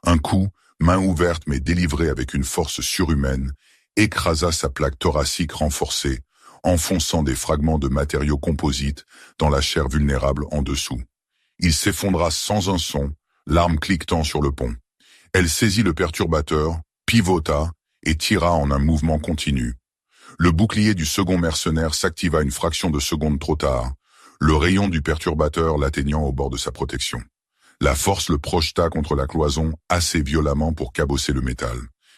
Un coup, main ouverte mais délivrée avec une force surhumaine, écrasa sa plaque thoracique renforcée, enfonçant des fragments de matériaux composites dans la chair vulnérable en dessous. Il s'effondra sans un son, l'arme cliquetant sur le pont. Elle saisit le perturbateur, pivota et tira en un mouvement continu. Le bouclier du second mercenaire s'activa une fraction de seconde trop tard, le rayon du perturbateur l'atteignant au bord de sa protection. La force le projeta contre la cloison assez violemment pour cabosser le métal.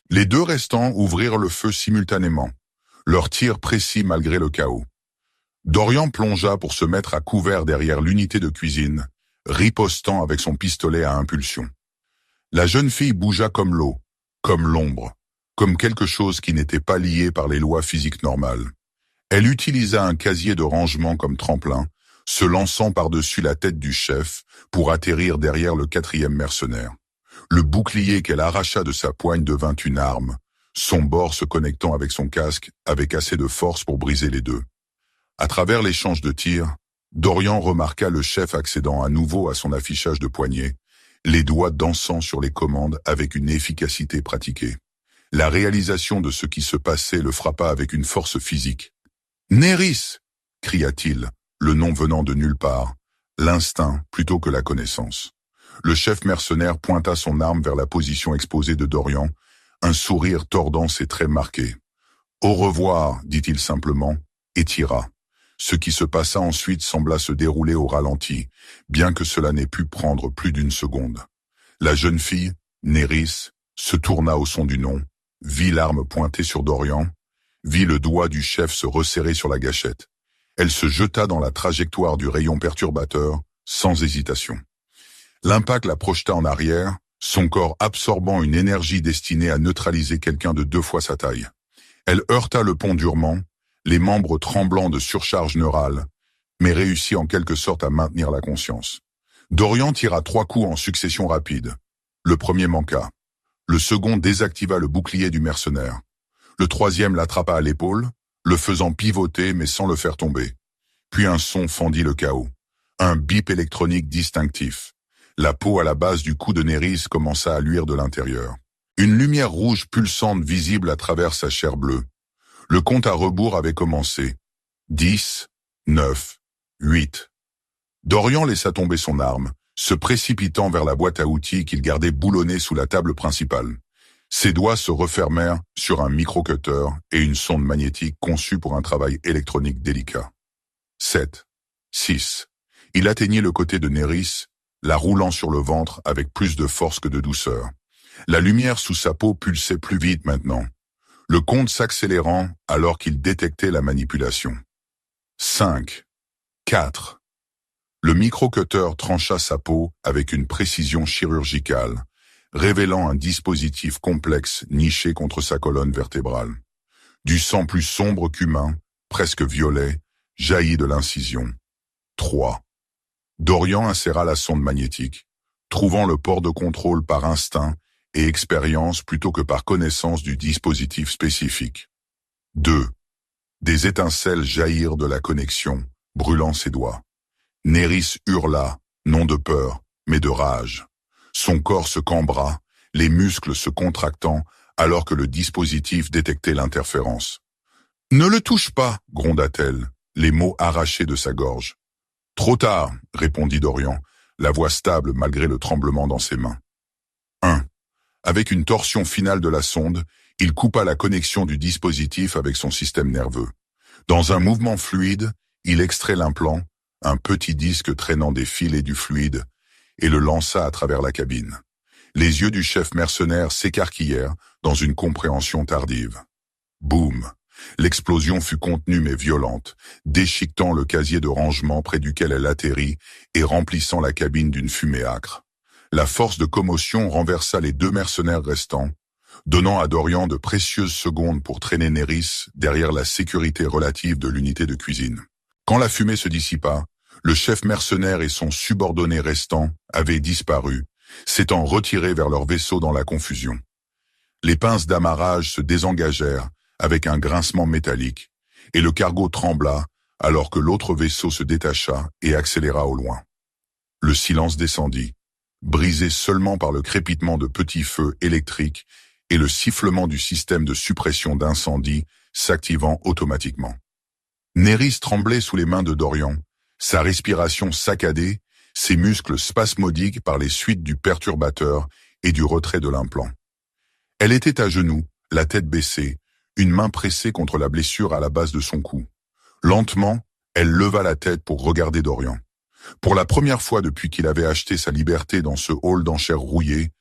Les deux restants ouvrirent le feu simultanément, leur tir précis malgré le chaos. Dorian plongea pour se mettre à couvert derrière l'unité de cuisine, ripostant avec son pistolet à impulsion. La jeune fille bougea comme l'eau, comme l'ombre, comme quelque chose qui n'était pas lié par les lois physiques normales. Elle utilisa un casier de rangement comme tremplin, se lançant par-dessus la tête du chef pour atterrir derrière le 4e mercenaire. Le bouclier qu'elle arracha de sa poigne devint une arme, son bord se connectant avec son casque avec assez de force pour briser les deux. À travers l'échange de tirs, Dorian remarqua le chef accédant à nouveau à son affichage de poignet, les doigts dansant sur les commandes avec une efficacité pratiquée. La réalisation de ce qui se passait le frappa avec une force physique. « Néris !» cria-t-il, le nom venant de nulle part, l'instinct plutôt que la connaissance. Le chef mercenaire pointa son arme vers la position exposée de Dorian, un sourire tordant ses traits marqués. « Au revoir », dit-il simplement, et tira. Ce qui se passa ensuite sembla se dérouler au ralenti, bien que cela n'ait pu prendre plus d'une seconde. La jeune fille, Néris, se tourna au son du nom, vit l'arme pointée sur Dorian, vit le doigt du chef se resserrer sur la gâchette. Elle se jeta dans la trajectoire du rayon perturbateur, sans hésitation. L'impact la projeta en arrière, son corps absorbant une énergie destinée à neutraliser quelqu'un de 2 fois sa taille. Elle heurta le pont durement, les membres tremblants de surcharge neurale, mais réussit en quelque sorte à maintenir la conscience. Dorian tira 3 coups en succession rapide. Le premier manqua. Le second désactiva le bouclier du mercenaire. Le troisième l'attrapa à l'épaule, le faisant pivoter mais sans le faire tomber. Puis un son fendit le chaos. Un bip électronique distinctif. La peau à la base du cou de Néris commença à luire de l'intérieur. Une lumière rouge pulsante visible à travers sa chair bleue. Le compte à rebours avait commencé. 10, 9, 8. Dorian laissa tomber son arme, se précipitant vers la boîte à outils qu'il gardait boulonnée sous la table principale. Ses doigts se refermèrent sur un micro-cutter et une sonde magnétique conçue pour un travail électronique délicat. 7, 6. Il atteignit le côté de Néris, la roulant sur le ventre avec plus de force que de douceur. La lumière sous sa peau pulsait plus vite maintenant. Le compte s'accélérant alors qu'il détectait la manipulation. 5, 4. Le micro-cutter trancha sa peau avec une précision chirurgicale, révélant un dispositif complexe niché contre sa colonne vertébrale. Du sang plus sombre qu'humain, presque violet, jaillit de l'incision. 3. Dorian inséra la sonde magnétique, trouvant le port de contrôle par instinct et expérience plutôt que par connaissance du dispositif spécifique. 2. Des étincelles jaillirent de la connexion, brûlant ses doigts. Néris hurla, non de peur, mais de rage. Son corps se cambra, les muscles se contractant, alors que le dispositif détectait l'interférence. « Ne le touche pas !» gronda-t-elle, les mots arrachés de sa gorge. « Trop tard !» répondit Dorian, la voix stable malgré le tremblement dans ses mains. 1. Avec une torsion finale de la sonde, il coupa la connexion du dispositif avec son système nerveux. Dans un mouvement fluide, il extrait l'implant, un petit disque traînant des fils et du fluide, et le lança à travers la cabine. Les yeux du chef mercenaire s'écarquillèrent dans une compréhension tardive. Boum! L'explosion fut contenue mais violente, déchiquetant le casier de rangement près duquel elle atterrit et remplissant la cabine d'une fumée âcre. La force de commotion renversa les 2 mercenaires restants, donnant à Dorian de précieuses secondes pour traîner Nerys derrière la sécurité relative de l'unité de cuisine. Quand la fumée se dissipa, le chef mercenaire et son subordonné restant avaient disparu, s'étant retirés vers leur vaisseau dans la confusion. Les pinces d'amarrage se désengagèrent avec un grincement métallique, et le cargo trembla alors que l'autre vaisseau se détacha et accéléra au loin. Le silence descendit, brisé seulement par le crépitement de petits feux électriques et le sifflement du système de suppression d'incendie s'activant automatiquement. Nerys tremblait sous les mains de Dorian, sa respiration saccadée, ses muscles spasmodiques par les suites du perturbateur et du retrait de l'implant. Elle était à genoux, la tête baissée, une main pressée contre la blessure à la base de son cou. Lentement, elle leva la tête pour regarder Dorian. Pour la première fois depuis qu'il avait acheté sa liberté dans ce hall d'enchères rouillé,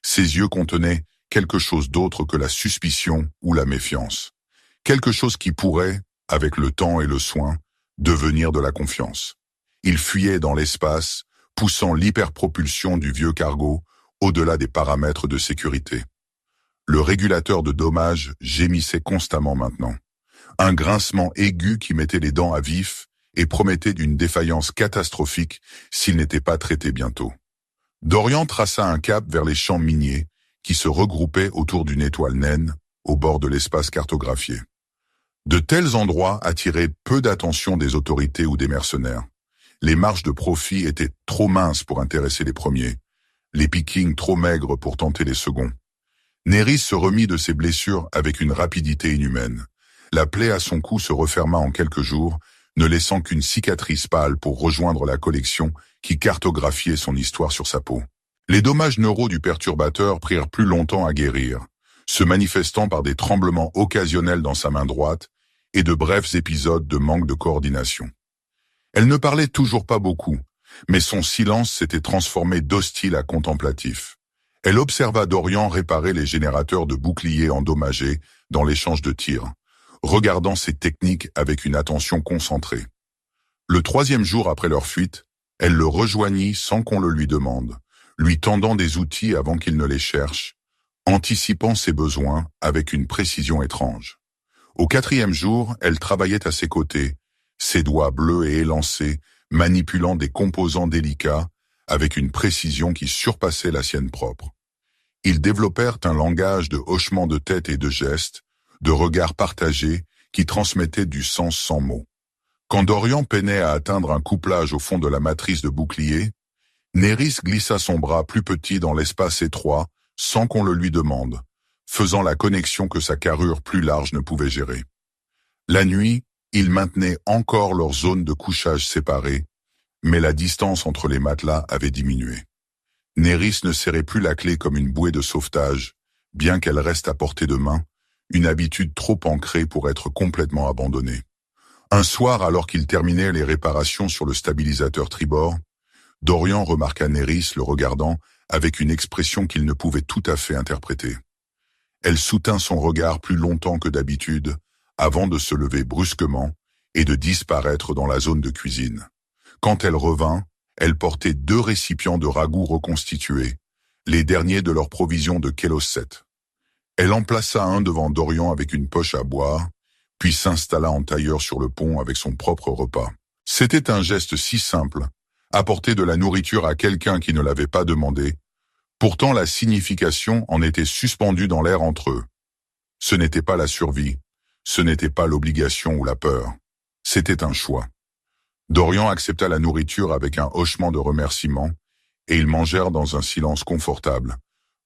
ses yeux contenaient quelque chose d'autre que la suspicion ou la méfiance. Quelque chose qui pourrait, avec le temps et le soin, devenir de la confiance. Il fuyait dans l'espace, poussant l'hyperpropulsion du vieux cargo au-delà des paramètres de sécurité. Le régulateur de dommages gémissait constamment maintenant. Un grincement aigu qui mettait les dents à vif et promettait d'une défaillance catastrophique s'il n'était pas traité bientôt. Dorian traça un cap vers les champs miniers qui se regroupaient autour d'une étoile naine au bord de l'espace cartographié. De tels endroits attiraient peu d'attention des autorités ou des mercenaires. Les marges de profit étaient trop minces pour intéresser les premiers, les pickings trop maigres pour tenter les seconds. Nerys se remit de ses blessures avec une rapidité inhumaine. La plaie à son cou se referma en quelques jours, ne laissant qu'une cicatrice pâle pour rejoindre la collection qui cartographiait son histoire sur sa peau. Les dommages neuraux du perturbateur prirent plus longtemps à guérir, se manifestant par des tremblements occasionnels dans sa main droite et de brefs épisodes de manque de coordination. Elle ne parlait toujours pas beaucoup, mais son silence s'était transformé d'hostile à contemplatif. Elle observa Dorian réparer les générateurs de boucliers endommagés dans l'échange de tirs, regardant ses techniques avec une attention concentrée. Le 3e jour après leur fuite, elle le rejoignit sans qu'on le lui demande, lui tendant des outils avant qu'il ne les cherche, anticipant ses besoins avec une précision étrange. Au 4e jour, elle travaillait à ses côtés, ses doigts bleus et élancés, manipulant des composants délicats avec une précision qui surpassait la sienne propre. Ils développèrent un langage de hochements de tête et de gestes, de regards partagés qui transmettaient du sens sans mots. Quand Dorian peinait à atteindre un couplage au fond de la matrice de bouclier, Nerys glissa son bras plus petit dans l'espace étroit sans qu'on le lui demande, faisant la connexion que sa carrure plus large ne pouvait gérer. La nuit, ils maintenaient encore leur zone de couchage séparée, mais la distance entre les matelas avait diminué. Nerys ne serrait plus la clé comme une bouée de sauvetage, bien qu'elle reste à portée de main, une habitude trop ancrée pour être complètement abandonnée. Un soir, alors qu'il terminait les réparations sur le stabilisateur tribord, Dorian remarqua Nerys le regardant avec une expression qu'il ne pouvait tout à fait interpréter. Elle soutint son regard plus longtemps que d'habitude, avant de se lever brusquement et de disparaître dans la zone de cuisine. Quand elle revint, elle portait 2 récipients de ragoût reconstitués, les derniers de leur provision de Kelos 7. Elle en plaça un devant Dorian avec une poche à boire, puis s'installa en tailleur sur le pont avec son propre repas. C'était un geste si simple, apporter de la nourriture à quelqu'un qui ne l'avait pas demandé. Pourtant la signification en était suspendue dans l'air entre eux. Ce n'était pas la survie, ce n'était pas l'obligation ou la peur, c'était un choix. Dorian accepta la nourriture avec un hochement de remerciement et ils mangèrent dans un silence confortable,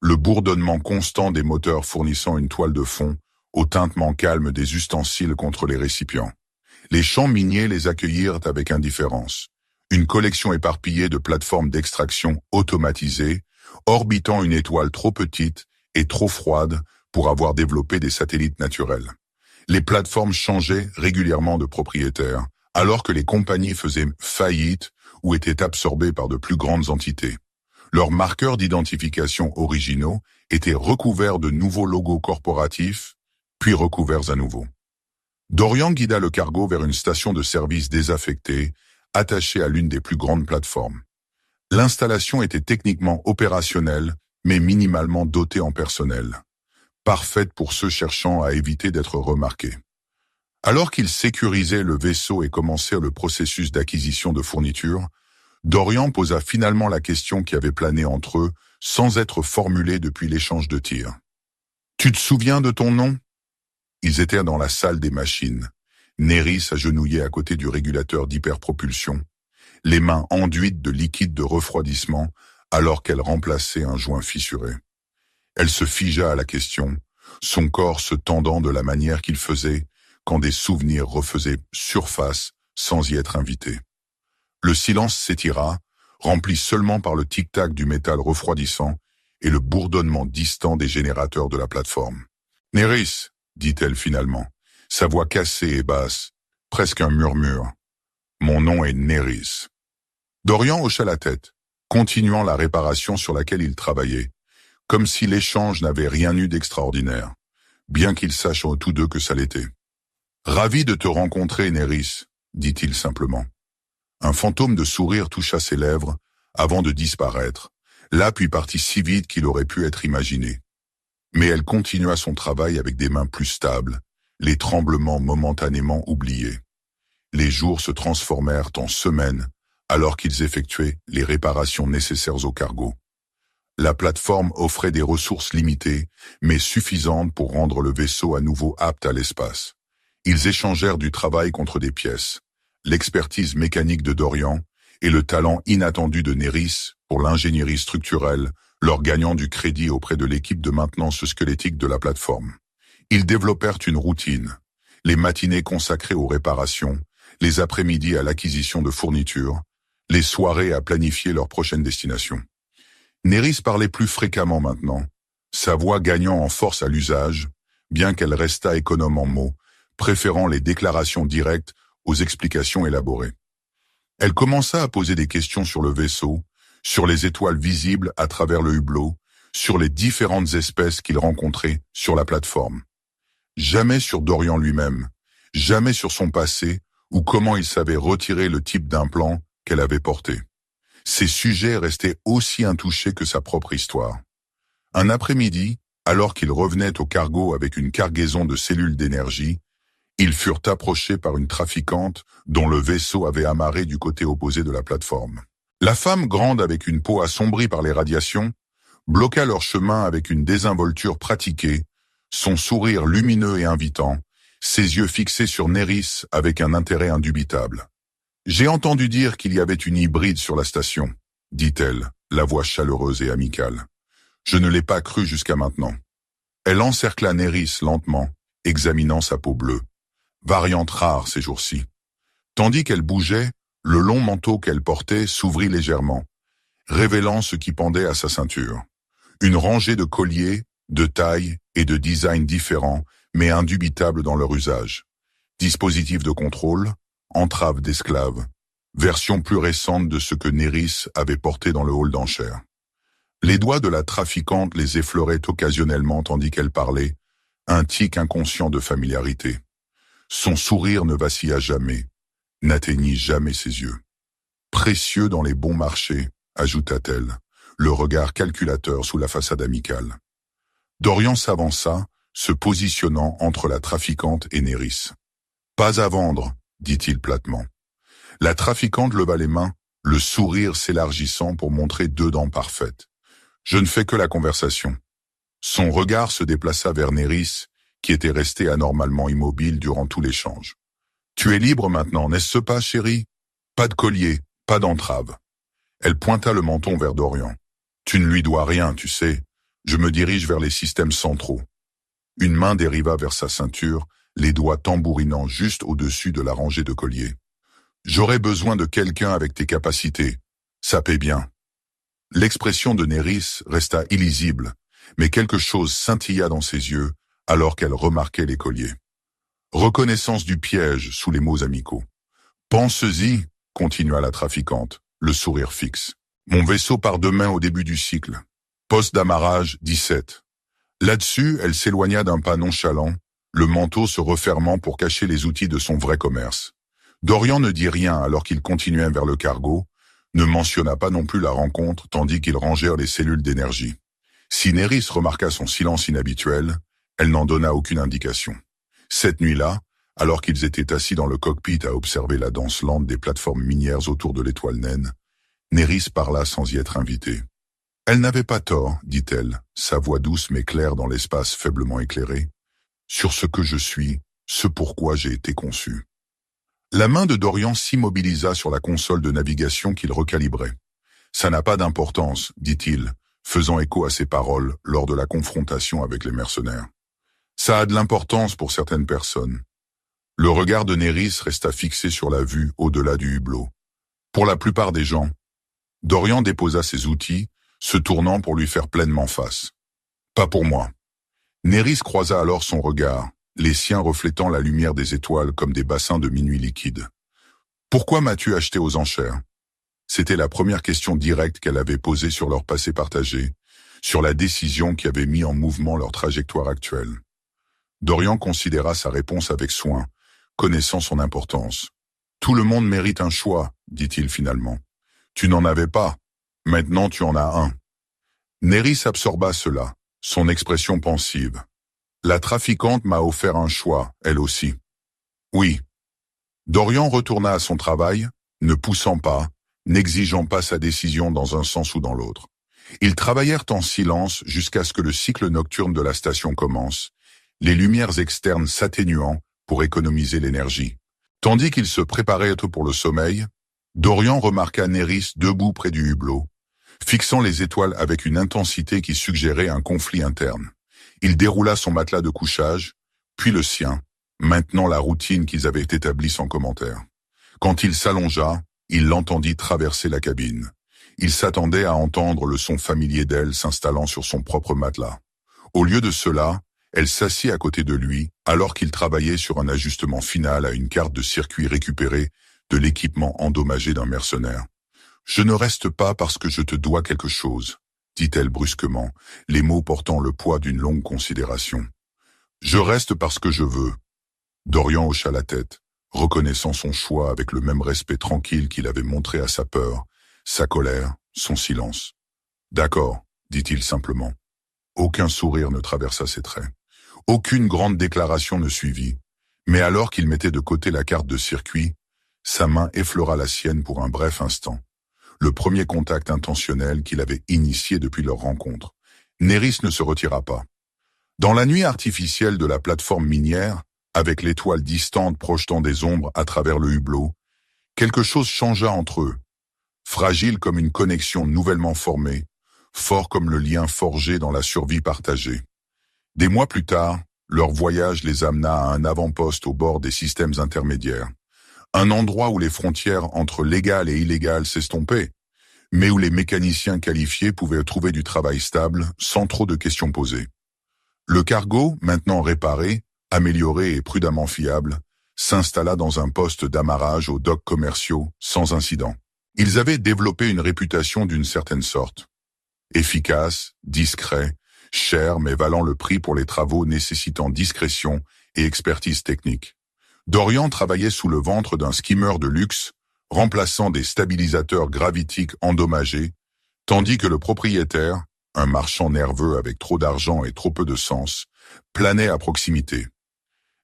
le bourdonnement constant des moteurs fournissant une toile de fond au tintement calme des ustensiles contre les récipients. Les champs miniers les accueillirent avec indifférence. Une collection éparpillée de plateformes d'extraction automatisées, orbitant une étoile trop petite et trop froide pour avoir développé des satellites naturels. Les plateformes changeaient régulièrement de propriétaire, alors que les compagnies faisaient faillite ou étaient absorbées par de plus grandes entités. Leurs marqueurs d'identification originaux étaient recouverts de nouveaux logos corporatifs, puis recouverts à nouveau. Dorian guida le cargo vers une station de service désaffectée, attachée à l'une des plus grandes plateformes. L'installation était techniquement opérationnelle, mais minimalement dotée en personnel, parfaite pour ceux cherchant à éviter d'être remarqués. Alors qu'ils sécurisaient le vaisseau et commençaient le processus d'acquisition de fournitures, Dorian posa finalement la question qui avait plané entre eux, sans être formulée depuis l'échange de tirs. « Tu te souviens de ton nom ?» Ils étaient dans la salle des machines. Nerys agenouillée à côté du régulateur d'hyperpropulsion, les mains enduites de liquide de refroidissement alors qu'elle remplaçait un joint fissuré. Elle se figea à la question, son corps se tendant de la manière qu'il faisait quand des souvenirs refaisaient surface sans y être invités. Le silence s'étira, rempli seulement par le tic-tac du métal refroidissant et le bourdonnement distant des générateurs de la plateforme. « Nerys !» dit-elle finalement, sa voix cassée et basse, presque un murmure. « Mon nom est Nerys. » Dorian hocha la tête, continuant la réparation sur laquelle il travaillait, comme si l'échange n'avait rien eu d'extraordinaire, bien qu'ils sachent tous deux que ça l'était. « Ravi de te rencontrer, Nerys, » dit-il simplement. Un fantôme de sourire toucha ses lèvres avant de disparaître, là puis partit si vite qu'il aurait pu être imaginé. Mais elle continua son travail avec des mains plus stables, les tremblements momentanément oubliés. Les jours se transformèrent en semaines alors qu'ils effectuaient les réparations nécessaires au cargo. La plateforme offrait des ressources limitées, mais suffisantes pour rendre le vaisseau à nouveau apte à l'espace. Ils échangèrent du travail contre des pièces, l'expertise mécanique de Dorian et le talent inattendu de Nerys pour l'ingénierie structurelle, leur gagnant du crédit auprès de l'équipe de maintenance squelettique de la plateforme. Ils développèrent une routine, les matinées consacrées aux réparations, les après-midi à l'acquisition de fournitures, les soirées à planifier leur prochaine destination. Nerys parlait plus fréquemment maintenant, sa voix gagnant en force à l'usage, bien qu'elle restât économe en mots, préférant les déclarations directes aux explications élaborées. Elle commença à poser des questions sur le vaisseau, sur les étoiles visibles à travers le hublot, sur les différentes espèces qu'il rencontrait sur la plateforme. Jamais sur Dorian lui-même, jamais sur son passé ou comment il savait retirer le type d'implant qu'elle avait porté. Ces sujets restaient aussi intouchés que sa propre histoire. Un après-midi, alors qu'ils revenaient au cargo avec une cargaison de cellules d'énergie, ils furent approchés par une trafiquante dont le vaisseau avait amarré du côté opposé de la plateforme. La femme, grande avec une peau assombrie par les radiations, bloqua leur chemin avec une désinvolture pratiquée, son sourire lumineux et invitant, ses yeux fixés sur Nerys avec un intérêt indubitable. « J'ai entendu dire qu'il y avait une hybride sur la station, » dit-elle, la voix chaleureuse et amicale. « Je ne l'ai pas cru jusqu'à maintenant. » Elle encercla Nerys lentement, examinant sa peau bleue. Variante rare ces jours-ci. Tandis qu'elle bougeait, le long manteau qu'elle portait s'ouvrit légèrement, révélant ce qui pendait à sa ceinture. Une rangée de colliers, de tailles et de designs différents, mais indubitables dans leur usage. Dispositifs de contrôle, entraves d'esclaves, version plus récente de ce que Nerys avait porté dans le hall d'enchères. Les doigts de la trafiquante les effleuraient occasionnellement tandis qu'elle parlait, un tic inconscient de familiarité. Son sourire ne vacilla jamais, n'atteignit jamais ses yeux. Précieux dans les bons marchés, ajouta-t-elle, le regard calculateur sous la façade amicale. Dorian s'avança, se positionnant entre la trafiquante et Nerys. « Pas à vendre », dit-il platement. La trafiquante leva les mains, le sourire s'élargissant pour montrer deux dents parfaites. « Je ne fais que la conversation. » Son regard se déplaça vers Nerys, qui était resté anormalement immobile durant tout l'échange. « Tu es libre maintenant, n'est-ce pas, chérie ? Pas de collier, pas d'entrave. » Elle pointa le menton vers Dorian. Tu ne lui dois rien, tu sais. Je me dirige vers les systèmes centraux. Une main dériva vers sa ceinture, les doigts tambourinant juste au-dessus de la rangée de colliers. J'aurais besoin de quelqu'un avec tes capacités. Ça paie bien. L'expression de Nerys resta illisible, mais quelque chose scintilla dans ses yeux alors qu'elle remarquait les colliers. Reconnaissance du piège sous les mots amicaux. Pense-y, continua la trafiquante, le sourire fixe. Mon vaisseau part demain au début du cycle. Poste d'amarrage 17. Là-dessus, elle s'éloigna d'un pas nonchalant, le manteau se refermant pour cacher les outils de son vrai commerce. Dorian ne dit rien alors qu'il continuait vers le cargo, ne mentionna pas non plus la rencontre tandis qu'ils rangèrent les cellules d'énergie. Si Nerys remarqua son silence inhabituel, elle n'en donna aucune indication. Cette nuit-là, alors qu'ils étaient assis dans le cockpit à observer la danse lente des plateformes minières autour de l'étoile naine, Nerys parla sans y être invité. Elle n'avait pas tort, dit-elle, sa voix douce mais claire dans l'espace faiblement éclairé, sur ce que je suis, ce pourquoi j'ai été conçu. La main de Dorian s'immobilisa sur la console de navigation qu'il recalibrait. Ça n'a pas d'importance, dit-il, faisant écho à ses paroles lors de la confrontation avec les mercenaires. Ça a de l'importance pour certaines personnes. Le regard de Nerys resta fixé sur la vue au-delà du hublot. Pour la plupart des gens, Dorian déposa ses outils, se tournant pour lui faire pleinement face. Pas pour moi. Nerys croisa alors son regard, les siens reflétant la lumière des étoiles comme des bassins de minuit liquide. Pourquoi m'as-tu acheté aux enchères? C'était la première question directe qu'elle avait posée sur leur passé partagé, sur la décision qui avait mis en mouvement leur trajectoire actuelle. Dorian considéra sa réponse avec soin, connaissant son importance. Tout le monde mérite un choix, dit-il finalement. Tu n'en avais pas. Maintenant tu en as un. Nerys absorba cela, son expression pensive. La trafiquante m'a offert un choix, elle aussi. Oui. Dorian retourna à son travail, ne poussant pas, n'exigeant pas sa décision dans un sens ou dans l'autre. Ils travaillèrent en silence jusqu'à ce que le cycle nocturne de la station commence, les lumières externes s'atténuant pour économiser l'énergie. Tandis qu'ils se préparaient pour le sommeil, Dorian remarqua Nerys debout près du hublot, fixant les étoiles avec une intensité qui suggérait un conflit interne. Il déroula son matelas de couchage, puis le sien, maintenant la routine qu'ils avaient établie sans commentaire. Quand il s'allongea, il l'entendit traverser la cabine. Il s'attendait à entendre le son familier d'elle s'installant sur son propre matelas. Au lieu de cela, elle s'assit à côté de lui alors qu'il travaillait sur un ajustement final à une carte de circuit récupérée de l'équipement endommagé d'un mercenaire. « Je ne reste pas parce que je te dois quelque chose », dit-elle brusquement, les mots portant le poids d'une longue considération. « Je reste parce que je veux. » Dorian hocha la tête, reconnaissant son choix avec le même respect tranquille qu'il avait montré à sa peur, sa colère, son silence. « D'accord, » dit-il simplement. Aucun sourire ne traversa ses traits. Aucune grande déclaration ne suivit, mais alors qu'il mettait de côté la carte de circuit, sa main effleura la sienne pour un bref instant. Le premier contact intentionnel qu'il avait initié depuis leur rencontre. Nerys ne se retira pas. Dans la nuit artificielle de la plateforme minière, avec l'étoile distante projetant des ombres à travers le hublot, quelque chose changea entre eux. Fragile comme une connexion nouvellement formée, fort comme le lien forgé dans la survie partagée. Des mois plus tard, leur voyage les amena à un avant-poste au bord des systèmes intermédiaires. Un endroit où les frontières entre légal et illégal s'estompaient, mais où les mécaniciens qualifiés pouvaient trouver du travail stable sans trop de questions posées. Le cargo, maintenant réparé, amélioré et prudemment fiable, s'installa dans un poste d'amarrage aux docks commerciaux sans incident. Ils avaient développé une réputation d'une certaine sorte. Efficace, discret, cher mais valant le prix pour les travaux nécessitant discrétion et expertise technique. Dorian travaillait sous le ventre d'un skimmer de luxe, remplaçant des stabilisateurs gravitiques endommagés, tandis que le propriétaire, un marchand nerveux avec trop d'argent et trop peu de sens, planait à proximité.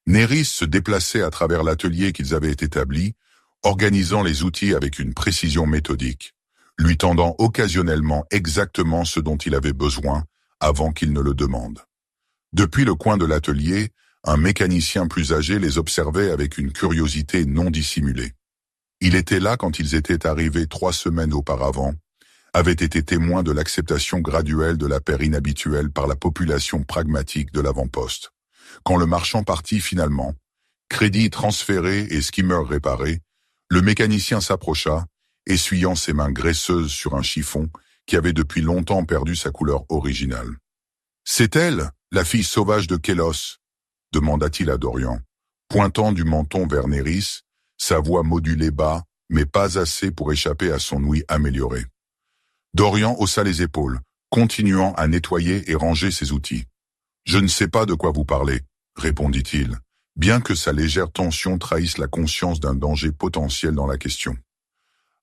Nerys se déplaçait à travers l'atelier qu'ils avaient établi, organisant les outils avec une précision méthodique, lui tendant occasionnellement exactement ce dont il avait besoin avant qu'il ne le demande. Depuis le coin de l'atelier, un mécanicien plus âgé les observait avec une curiosité non dissimulée. Il était là quand ils étaient arrivés 3 semaines auparavant, avait été témoin de l'acceptation graduelle de la paire inhabituelle par la population pragmatique de l'avant-poste. Quand le marchand partit finalement, crédit transféré et skimmer réparé, le mécanicien s'approcha, essuyant ses mains graisseuses sur un chiffon qui avait depuis longtemps perdu sa couleur originale. « C'est elle, la fille sauvage de Kélos ?» demanda-t-il à Dorian, pointant du menton vers Néris, sa voix modulée bas, mais pas assez pour échapper à son ouïe améliorée. Dorian haussa les épaules, continuant à nettoyer et ranger ses outils. « Je ne sais pas de quoi vous parlez, » répondit-il, bien que sa légère tension trahisse la conscience d'un danger potentiel dans la question.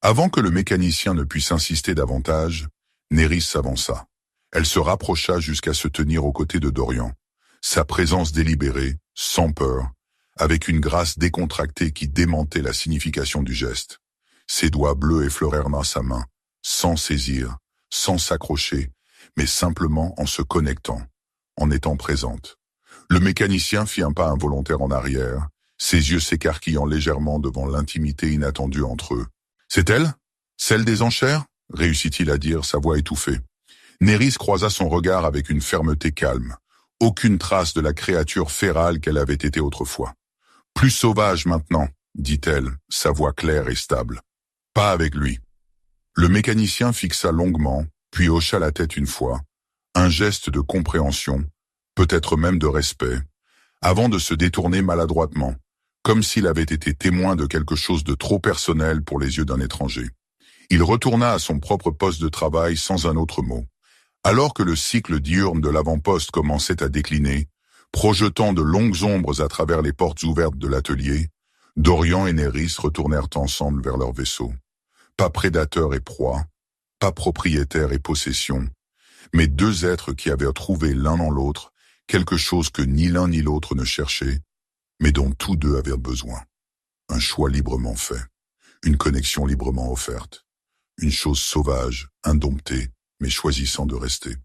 Avant que le mécanicien ne puisse insister davantage, Néris s'avança. Elle se rapprocha jusqu'à se tenir aux côtés de Dorian, sa présence délibérée, sans peur, avec une grâce décontractée qui démentait la signification du geste. Ses doigts bleus effleurèrent sa main, sans saisir, sans s'accrocher, mais simplement en se connectant, en étant présente. Le mécanicien fit un pas involontaire en arrière, ses yeux s'écarquillant légèrement devant l'intimité inattendue entre eux. « C'est elle? Celle des enchères ?» réussit-il à dire, sa voix étouffée. Néris croisa son regard avec une fermeté calme. Aucune trace de la créature férale qu'elle avait été autrefois. « Plus sauvage maintenant, » dit-elle, sa voix claire et stable. « Pas avec lui. » Le mécanicien fixa longuement, puis hocha la tête une fois, un geste de compréhension, peut-être même de respect, avant de se détourner maladroitement, comme s'il avait été témoin de quelque chose de trop personnel pour les yeux d'un étranger. Il retourna à son propre poste de travail sans un autre mot. Alors que le cycle diurne de l'avant-poste commençait à décliner, projetant de longues ombres à travers les portes ouvertes de l'atelier, Dorian et Néris retournèrent ensemble vers leur vaisseau. Pas prédateur et proie, pas propriétaire et possession, mais deux êtres qui avaient trouvé l'un en l'autre quelque chose que ni l'un ni l'autre ne cherchaient, mais dont tous deux avaient besoin. Un choix librement fait, une connexion librement offerte, une chose sauvage, indomptée, mais choisissant de rester.